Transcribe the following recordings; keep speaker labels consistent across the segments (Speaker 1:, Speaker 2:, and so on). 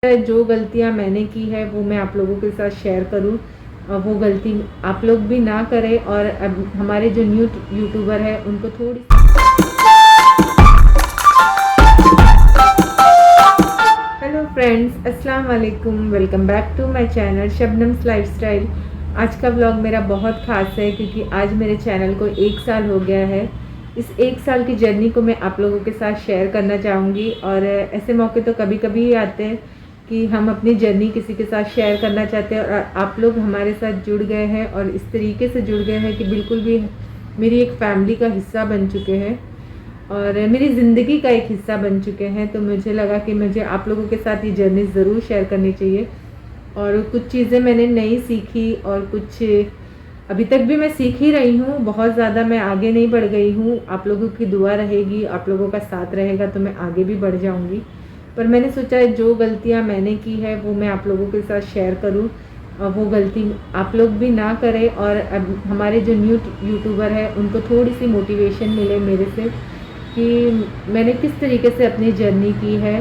Speaker 1: जो गलतियाँ मैंने की है वो मैं आप लोगों के साथ शेयर करूँ और वो गलती आप लोग भी ना करें और अब हमारे जो न्यू यूट्यूबर है उनको थोड़ी हेलो फ्रेंड्स, अस्सलाम वालेकुम। Welcome back to my channel शबनम्स लाइफस्टाइल। आज का व्लॉग मेरा बहुत ख़ास है क्योंकि आज मेरे चैनल को 1 साल हो गया है। इस 1 साल की जर्नी को मैं आप लोगों के साथ शेयर करना चाहूँगी और ऐसे मौके तो कभी कभी ही आते हैं कि हम अपनी जर्नी किसी के साथ शेयर करना चाहते हैं और आप लोग हमारे साथ जुड़ गए हैं और इस तरीके से जुड़ गए हैं कि बिल्कुल भी मेरी एक फैमिली का हिस्सा बन चुके हैं और मेरी ज़िंदगी का एक हिस्सा बन चुके हैं। तो मुझे लगा कि मुझे आप लोगों के साथ ये जर्नी ज़रूर शेयर करनी चाहिए। और कुछ चीज़ें मैंने नई सीखी और कुछ अभी तक भी मैं सीख ही रही हूँ। बहुत ज़्यादा मैं आगे नहीं बढ़ गई हूँ। आप लोगों की दुआ रहेगी, आप लोगों का साथ रहेगा तो मैं आगे भी बढ़ जाऊँगी। पर मैंने सोचा जो गलतियाँ मैंने की है वो मैं आप लोगों के साथ शेयर करूँ और वो गलती आप लोग भी ना करें और अब हमारे जो न्यू यूट्यूबर है उनको थोड़ी सी मोटिवेशन मिले मेरे से कि मैंने किस तरीके से अपनी जर्नी की है।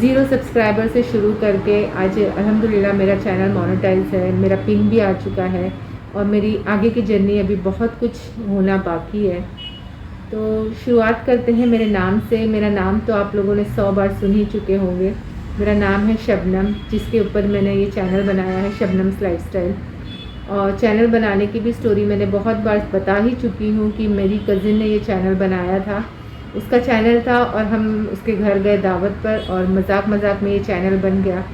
Speaker 1: 0 सब्सक्राइबर से शुरू करके आज अल्हम्दुलिल्लाह मेरा चैनल मोनेटाइज है, मेरा पिन भी आ चुका है और मेरी आगे की जर्नी अभी बहुत कुछ होना बाकी है। तो शुरुआत करते हैं मेरे नाम से। मेरा नाम तो आप लोगों ने 100 बार सुन ही चुके होंगे। मेरा नाम है शबनम, जिसके ऊपर मैंने ये चैनल बनाया है शबनम्स लाइफस्टाइल। और चैनल बनाने की भी स्टोरी मैंने बहुत बार बता ही चुकी हूँ कि मेरी कज़िन ने ये चैनल बनाया था। उसका चैनल था और हम उसके घर गए दावत पर और मजाक मजाक में ये चैनल बन गया।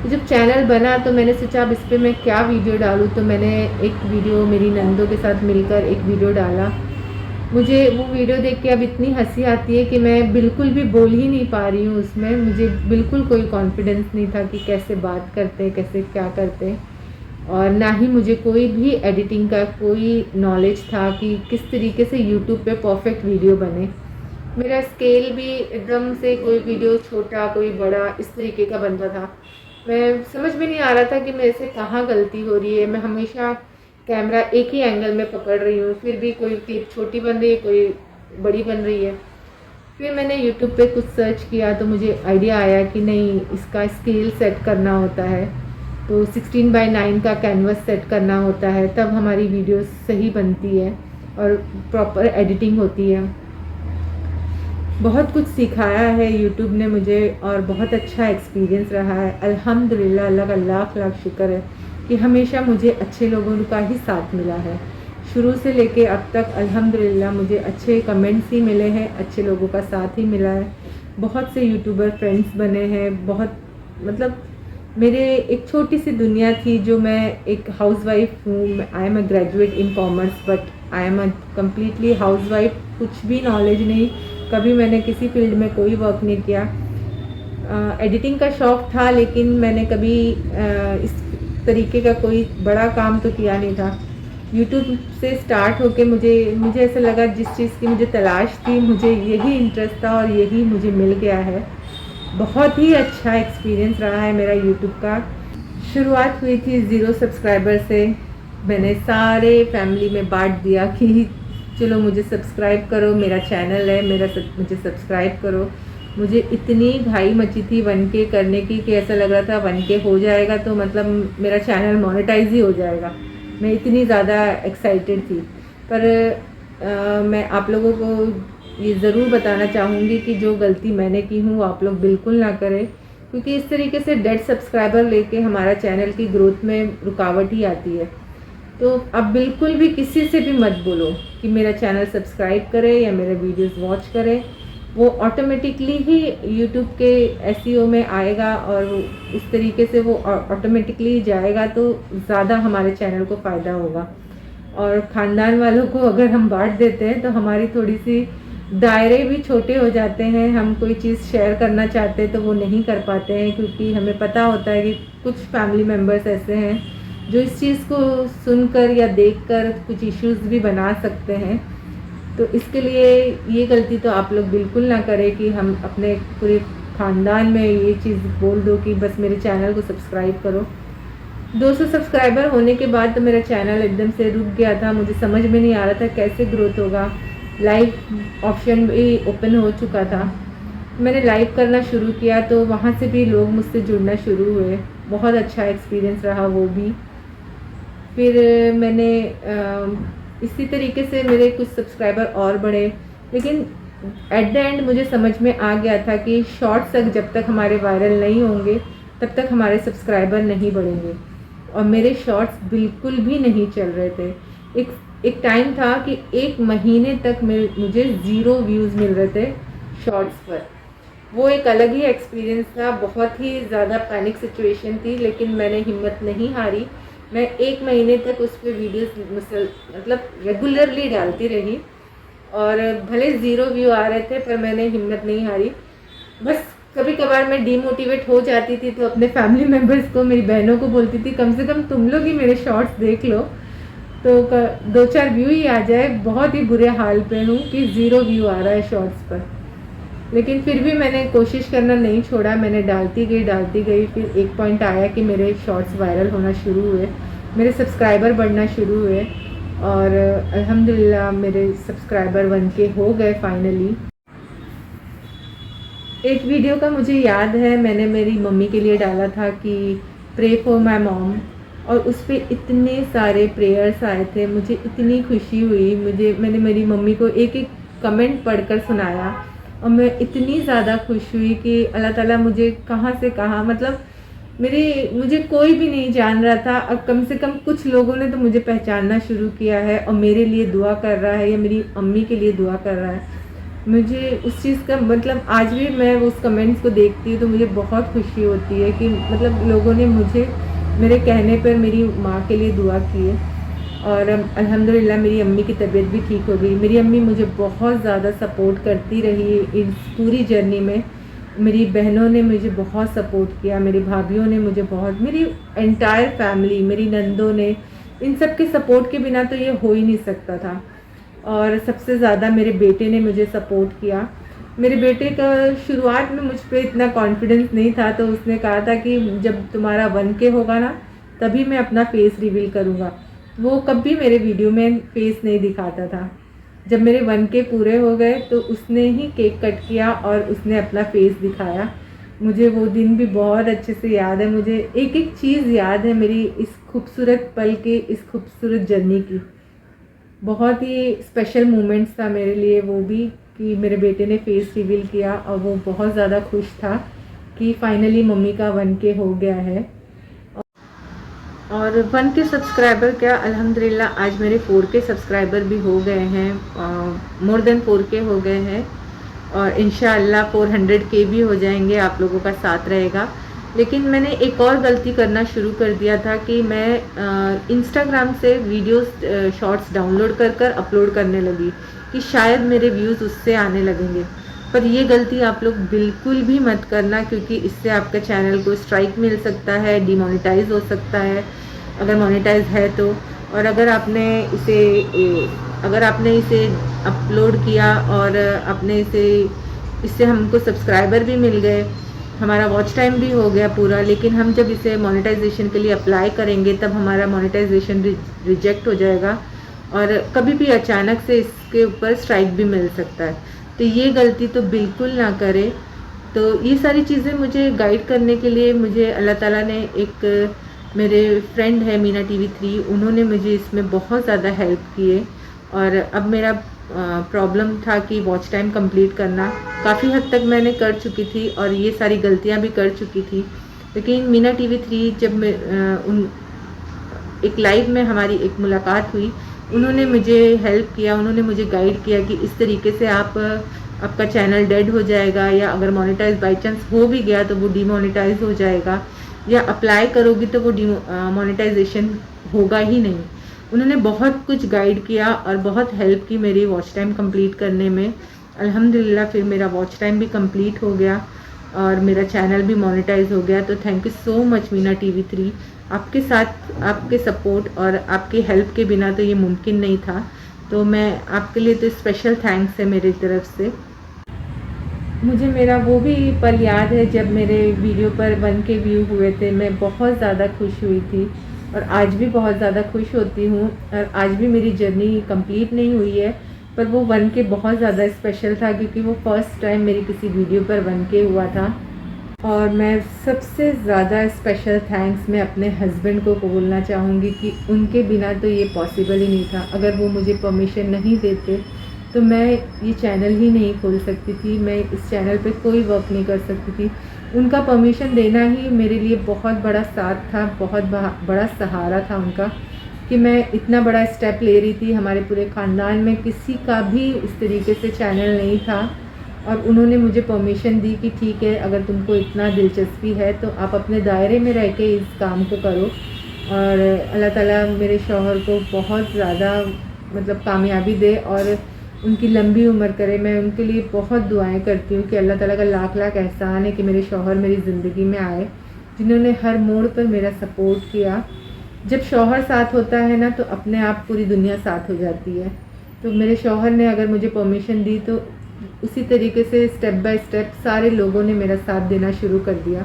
Speaker 1: तो जब चैनल बना तो मैंने सोचा अब इस पर मैं क्या वीडियो डालूँ। तो मैंने एक वीडियो मेरी नंदों के साथ मिलकर एक वीडियो डाला। मुझे वो वीडियो देख के अब इतनी हंसी आती है कि मैं बिल्कुल भी बोल ही नहीं पा रही हूँ उसमें। मुझे बिल्कुल कोई कॉन्फिडेंस नहीं था कि कैसे बात करते, कैसे क्या करते, और ना ही मुझे कोई भी एडिटिंग का कोई नॉलेज था कि किस तरीके से यूट्यूब पे परफेक्ट वीडियो बने। मेरा स्केल भी एकदम से कोई वीडियो छोटा कोई बड़ा इस तरीके का बनता था। मैं समझ में नहीं आ रहा था कि मेरे से कहाँ गलती हो रही है। मैं हमेशा कैमरा एक ही एंगल में पकड़ रही हूँ, फिर भी कोई क्लिप छोटी बन रही है, कोई बड़ी बन रही है। फिर मैंने यूट्यूब पे कुछ सर्च किया तो मुझे आइडिया आया कि नहीं, इसका स्केल सेट करना होता है। तो 16:9 का कैनवस सेट करना होता है, तब हमारी वीडियो सही बनती है और प्रॉपर एडिटिंग होती है। बहुत कुछ सिखाया है यूट्यूब ने मुझे और बहुत अच्छा एक्सपीरियंस रहा है। अल्हम्दुलिल्लाह, अल्लाह का लाख लाख शुक्र है कि हमेशा मुझे अच्छे लोगों का ही साथ मिला है। शुरू से लेके अब तक अल्हम्दुलिल्लाह मुझे अच्छे कमेंट्स ही मिले हैं, अच्छे लोगों का साथ ही मिला है। बहुत से यूट्यूबर फ्रेंड्स बने हैं। बहुत मतलब मेरे एक छोटी सी दुनिया थी जो मैं एक हाउसवाइफ हूँ। I am a graduate in commerce but I am a completely housewife. कुछ भी नॉलेज नहीं, कभी मैंने किसी फील्ड में कोई वर्क नहीं किया। एडिटिंग का शौक़ था लेकिन मैंने कभी इस तरीके का कोई बड़ा काम तो किया नहीं था। यूट्यूब से स्टार्ट होके मुझे ऐसा लगा जिस चीज़ की मुझे तलाश थी मुझे यही इंटरेस्ट था और यही मुझे मिल गया है। बहुत ही अच्छा एक्सपीरियंस रहा है मेरा यूट्यूब का। शुरुआत हुई थी 0 सब्सक्राइबर से। मैंने सारे फैमिली में बांट दिया कि चलो मुझे सब्सक्राइब करो, मेरा चैनल है, मुझे सब्सक्राइब करो। मुझे इतनी घाई मची थी 1K करने की कि ऐसा लग रहा था 1K हो जाएगा तो मतलब मेरा चैनल मोनेटाइज ही हो जाएगा। मैं इतनी ज़्यादा एक्साइटेड थी। पर मैं आप लोगों को ये ज़रूर बताना चाहूँगी कि जो गलती मैंने की हूँ वो आप लोग बिल्कुल ना करें, क्योंकि इस तरीके से डेड सब्सक्राइबर लेके हमारा चैनल की ग्रोथ में रुकावट ही आती है। तो अब बिल्कुल भी किसी से भी मत बोलो कि मेरा चैनल सब्सक्राइब करे या मेरे वीडियोस वॉच करे। वो ऑटोमेटिकली ही यूट्यूब के एसईओ में आएगा और उस तरीके से वो ऑटोमेटिकली जाएगा तो ज़्यादा हमारे चैनल को फ़ायदा होगा। और ख़ानदान वालों को अगर हम बांट देते हैं तो हमारी थोड़ी सी दायरे भी छोटे हो जाते हैं। हम कोई चीज़ शेयर करना चाहते हैं तो वो नहीं कर पाते हैं, क्योंकि हमें पता होता है कि कुछ फैमिली मेम्बर्स ऐसे हैं जो इस चीज़ को सुनकर या देखकर कुछ इश्यूज़ भी बना सकते हैं। तो इसके लिए ये गलती तो आप लोग बिल्कुल ना करें कि हम अपने पूरे ख़ानदान में ये चीज़ बोल दो कि बस मेरे चैनल को सब्सक्राइब करो। 200 सब्सक्राइबर होने के बाद तो मेरा चैनल एकदम से रुक गया था। मुझे समझ में नहीं आ रहा था कैसे ग्रोथ होगा। लाइव ऑप्शन भी ओपन हो चुका था मैंने लाइव करना शुरू किया तो वहाँ से भी लोग मुझसे जुड़ना शुरू हुए। बहुत अच्छा एक्सपीरियंस रहा वो भी। फिर मैंने इसी तरीके से मेरे कुछ सब्सक्राइबर और बढ़े, लेकिन एट द एंड मुझे समझ में आ गया था कि शॉर्ट्स तक जब तक हमारे वायरल नहीं होंगे तब तक हमारे सब्सक्राइबर नहीं बढ़ेंगे। और मेरे शॉर्ट्स बिल्कुल भी नहीं चल रहे थे। एक टाइम था कि 1 महीने तक मुझे 0 व्यूज़ मिल रहे थे शॉर्ट्स पर। वो एक अलग ही एक्सपीरियंस था, बहुत ही ज़्यादा पैनिक सिचुएशन थी, लेकिन मैंने हिम्मत नहीं हारी। मैं 1 महीने तक उस पर वीडियोस मतलब रेगुलरली डालती रही, और भले 0 व्यू आ रहे थे पर मैंने हिम्मत नहीं हारी। बस कभी कभार मैं डीमोटिवेट हो जाती थी तो अपने फैमिली मेम्बर्स को, मेरी बहनों को बोलती थी कम से कम तुम लोग ही मेरे शॉर्ट्स देख लो तो 2-4 व्यू ही आ जाए। बहुत ही बुरे हाल पे हूँ कि 0 व्यू आ रहा है शॉर्ट्स पर, लेकिन फिर भी मैंने कोशिश करना नहीं छोड़ा। मैंने डालती गई। फिर एक पॉइंट आया कि मेरे शॉर्ट्स वायरल होना शुरू हुए, मेरे सब्सक्राइबर बढ़ना शुरू हुए, और अल्हम्दुलिल्लाह मेरे सब्सक्राइबर 1K हो गए फाइनली। एक वीडियो का मुझे याद है, मैंने मेरी मम्मी के लिए डाला था कि प्रे फॉर माय मॉम, और उस पर इतने सारे प्रेयर्स आए थे, मुझे इतनी खुशी हुई। मैंने मेरी मम्मी को एक एक कमेंट पढ़कर सुनाया, और मैं इतनी ज़्यादा खुश हुई कि अल्लाह ताला मुझे कहाँ से कहाँ, मतलब मुझे कोई भी नहीं जान रहा था, अब कम से कम कुछ लोगों ने तो मुझे पहचानना शुरू किया है और मेरे लिए दुआ कर रहा है, या मेरी अम्मी के लिए दुआ कर रहा है। मुझे उस चीज़ का मतलब आज भी मैं उस कमेंट्स को देखती हूँ तो मुझे बहुत खुशी होती है कि मतलब लोगों ने मुझे मेरे कहने पर मेरी माँ के लिए दुआ की है। और अल्हम्दुलिल्लाह मेरी अम्मी की तबीयत भी ठीक हो गई। मेरी अम्मी मुझे बहुत ज़्यादा सपोर्ट करती रही इस पूरी जर्नी में। मेरी बहनों ने मुझे बहुत सपोर्ट किया, मेरी भाभीयों ने मुझे बहुत, मेरी एंटायर फैमिली, मेरी नंदों ने, इन सब के सपोर्ट के बिना तो ये हो ही नहीं सकता था। और सबसे ज़्यादा मेरे बेटे ने मुझे सपोर्ट किया। मेरे बेटे का शुरुआत में मुझ पर इतना कॉन्फिडेंस नहीं था, तो उसने कहा था कि जब तुम्हारा 1K होगा ना तभी मैं अपना फेस रिवील करूँगा। वो कभी मेरे वीडियो में फेस नहीं दिखाता था। जब मेरे 1K पूरे हो गए तो उसने ही केक कट किया और उसने अपना फेस दिखाया। मुझे वो दिन भी बहुत अच्छे से याद है। मुझे एक एक चीज़ याद है मेरी इस खूबसूरत पल के, इस खूबसूरत जर्नी की। बहुत ही स्पेशल मोमेंट्स था मेरे लिए वो भी, कि मेरे बेटे ने फेस रिवील किया और वो बहुत ज़्यादा खुश था कि फाइनली मम्मी का 1K हो गया है। और 1K सब्सक्राइबर क्या, अल्हम्दुलिल्लाह आज मेरे 4K सब्सक्राइबर भी हो गए हैं, मोर देन 4K हो गए हैं, और इंशाअल्लाह 400K भी हो जाएंगे, आप लोगों का साथ रहेगा। लेकिन मैंने एक और गलती करना शुरू कर दिया था कि मैं इंस्टाग्राम से वीडियोस शॉर्ट्स डाउनलोड कर अपलोड करने लगी कि शायद मेरे व्यूज़ उससे आने लगेंगे। पर ये गलती आप लोग बिल्कुल भी मत करना, क्योंकि इससे आपका चैनल को स्ट्राइक मिल सकता है, डिमोनेटाइज हो सकता है अगर मोनेटाइज है तो। और अगर आपने इसे अपलोड किया और इससे हमको सब्सक्राइबर भी मिल गए, हमारा वॉच टाइम भी हो गया पूरा, लेकिन हम जब इसे मोनेटाइजेशन के लिए अप्लाई करेंगे तब हमारा मोनेटाइजेशन रिजेक्ट हो जाएगा, और कभी भी अचानक से इसके ऊपर स्ट्राइक भी मिल सकता है। तो ये गलती तो बिल्कुल ना करें। तो ये सारी चीज़ें मुझे गाइड करने के लिए मुझे अल्लाह ताला ने, एक मेरे फ्रेंड है मीना टीवी 3, उन्होंने मुझे इसमें बहुत ज़्यादा हेल्प की है। और अब मेरा प्रॉब्लम था कि वॉच टाइम कंप्लीट करना, काफ़ी हद तक मैंने कर चुकी थी और ये सारी गलतियां भी कर चुकी थी। लेकिन मीना टीवी 3 जब मैं एक लाइव में हमारी एक मुलाकात हुई, उन्होंने मुझे हेल्प किया, उन्होंने मुझे गाइड किया कि इस तरीके से आपका चैनल डेड हो जाएगा, या अगर मोनेटाइज बाई चांस हो भी गया तो वो डीमोनेटाइज हो जाएगा, या अप्लाई करोगी तो वो मोनेटाइजेशन होगा ही नहीं। उन्होंने बहुत कुछ गाइड किया और बहुत हेल्प की मेरी वॉच टाइम कंप्लीट करने में। अल्हम्दुलिल्लाह फिर मेरा वॉच टाइम भी कंप्लीट हो गया और मेरा चैनल भी मोनेटाइज हो गया। तो thank you so much Meena TV 3, आपके साथ आपके सपोर्ट और आपकी हेल्प के बिना तो ये मुमकिन नहीं था। तो मैं आपके लिए तो स्पेशल थैंक्स है मेरी तरफ से। मुझे मेरा वो भी पल याद है जब मेरे वीडियो पर 1K व्यू हुए थे, मैं बहुत ज़्यादा खुश हुई थी और आज भी बहुत ज़्यादा खुश होती हूँ। और आज भी मेरी जर्नी कंप्लीट नहीं हुई है, पर वो 1K बहुत ज़्यादा स्पेशल था क्योंकि वो फर्स्ट टाइम मेरी किसी वीडियो पर 1K हुआ था। और मैं सबसे ज़्यादा स्पेशल थैंक्स मैं अपने हस्बैंड को बोलना चाहूँगी कि उनके बिना तो ये पॉसिबल ही नहीं था। अगर वो मुझे परमिशन नहीं देते तो मैं ये चैनल ही नहीं खोल सकती थी, मैं इस चैनल पे कोई वर्क नहीं कर सकती थी। उनका परमिशन देना ही मेरे लिए बहुत बड़ा साथ था, बहुत बड़ा सहारा था उनका, कि मैं इतना बड़ा स्टेप ले रही थी। हमारे पूरे ख़ानदान में किसी का भी इस तरीके से चैनल नहीं था और उन्होंने मुझे परमिशन दी कि ठीक है, अगर तुमको इतना दिलचस्पी है तो आप अपने दायरे में रह के इस काम को करो। और अल्लाह ताला मेरे शौहर को बहुत ज़्यादा मतलब कामयाबी दे और उनकी लंबी उम्र करे। मैं उनके लिए बहुत दुआएं करती हूँ कि अल्लाह ताला का लाख लाख एहसान है कि मेरे शौहर मेरी ज़िंदगी में आए, जिन्होंने हर मोड़ पर मेरा सपोर्ट किया। जब शौहर साथ होता है ना तो अपने आप पूरी दुनिया साथ हो जाती है। तो मेरे शौहर ने अगर मुझे परमिशन दी तो उसी तरीके से स्टेप बाय स्टेप सारे लोगों ने मेरा साथ देना शुरू कर दिया।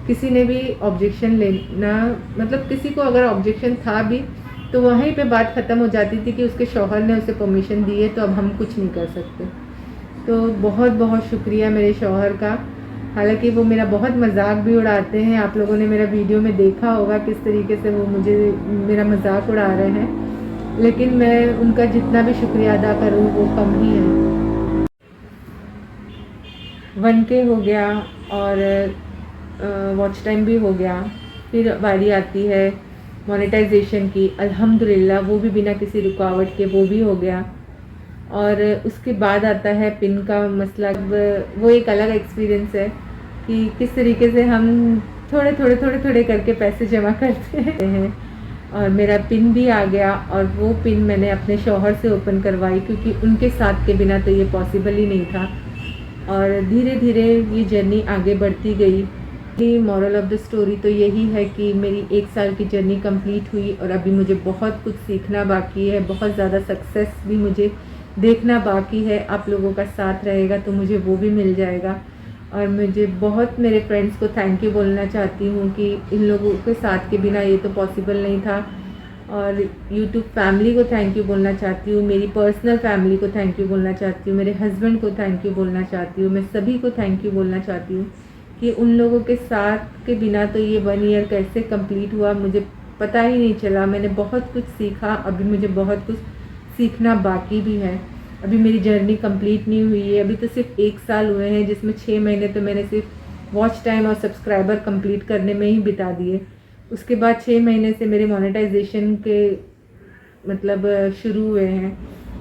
Speaker 1: किसी ने भी ऑब्जेक्शन लेना, मतलब किसी को अगर ऑब्जेक्शन था भी तो वहीं पे बात ख़त्म हो जाती थी कि उसके शौहर ने उसे परमिशन दी है तो अब हम कुछ नहीं कर सकते। तो बहुत बहुत शुक्रिया मेरे शौहर का। हालांकि वो मेरा बहुत मजाक भी उड़ाते हैं, आप लोगों ने मेरा वीडियो में देखा होगा किस तरीके से वो मुझे मेरा मजाक उड़ा रहे हैं, लेकिन मैं उनका जितना भी शुक्रिया अदा करूँ वो कम ही है। 1K हो गया और वॉच टाइम भी हो गया, फिर बारी आती है मोनेटाइजेशन की। अल्हम्दुलिल्लाह वो भी बिना किसी रुकावट के वो भी हो गया। और उसके बाद आता है पिन का मसला। वो एक अलग एक्सपीरियंस है कि किस तरीके से हम थोड़े करके पैसे जमा करते हैं। और मेरा पिन भी आ गया और वो पिन मैंने अपने शौहर से ओपन करवाई क्योंकि उनके साथ के बिना तो ये पॉसिबल ही नहीं था। और धीरे धीरे ये जर्नी आगे बढ़ती गई। मॉरल ऑफ द स्टोरी तो यही है कि मेरी 1 साल की जर्नी कंप्लीट हुई और अभी मुझे बहुत कुछ सीखना बाकी है, बहुत ज़्यादा सक्सेस भी मुझे देखना बाकी है। आप लोगों का साथ रहेगा तो मुझे वो भी मिल जाएगा। और मुझे बहुत मेरे फ्रेंड्स को थैंक यू बोलना चाहती हूँ कि इन लोगों के साथ के बिना ये तो पॉसिबल नहीं था। और यूट्यूब फैमिली को थैंक यू बोलना चाहती हूँ, मेरी पर्सनल फैमिली को थैंक यू बोलना चाहती हूँ, मेरे हस्बैंड को थैंक यू बोलना चाहती हूँ, मैं सभी को थैंक यू बोलना चाहती हूँ कि उन लोगों के साथ के बिना तो ये 1 ईयर कैसे कंप्लीट हुआ मुझे पता ही नहीं चला। मैंने बहुत कुछ सीखा, अभी मुझे बहुत कुछ सीखना बाकी भी है। अभी मेरी जर्नी कंप्लीट नहीं हुई है, अभी तो सिर्फ 1 साल हुए हैं जिसमें 6 महीने तो मैंने सिर्फ वॉच टाइम और सब्सक्राइबर कंप्लीट करने में ही बिता दिए। उसके बाद 6 महीने से मेरे मोनेटाइजेशन के मतलब शुरू हुए हैं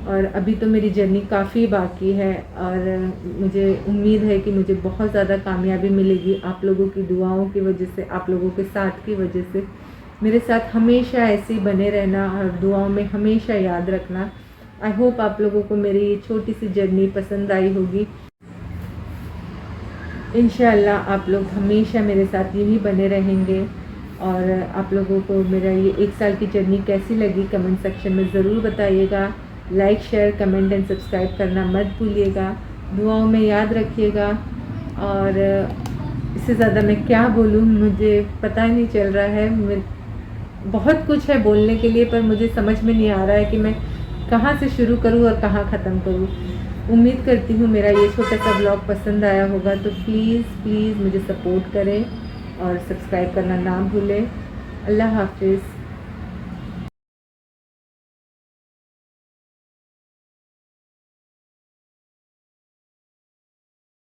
Speaker 1: और अभी तो मेरी जर्नी काफ़ी बाकी है। और मुझे उम्मीद है कि मुझे बहुत ज़्यादा कामयाबी मिलेगी आप लोगों की दुआओं की वजह से, आप लोगों के साथ की वजह से। मेरे साथ हमेशा ऐसे ही बने रहना और दुआओं में हमेशा याद रखना। आई होप आप लोगों को मेरी ये छोटी सी जर्नी पसंद आई होगी। इंशाअल्लाह आप लोग हमेशा मेरे साथ यूँ ही बने रहेंगे। और आप लोगों को मेरा ये 1 साल की जर्नी कैसी लगी कमेंट सेक्शन में ज़रूर बताइएगा। Like share comment and subscribe करना मत भूलिएगा। दुआओं में याद रखिएगा। और इससे ज़्यादा मैं क्या बोलूँ, मुझे पता ही नहीं चल रहा है। बहुत कुछ है बोलने के लिए पर मुझे समझ में नहीं आ रहा है कि मैं कहाँ से शुरू करूँ और कहाँ ख़त्म करूँ। उम्मीद करती हूँ मेरा ये छोटा सा ब्लॉग पसंद आया होगा, तो प्लीज़ मुझे सपोर्ट करें और सब्सक्राइब करना ना भूलें। अल्लाह हाफिज़।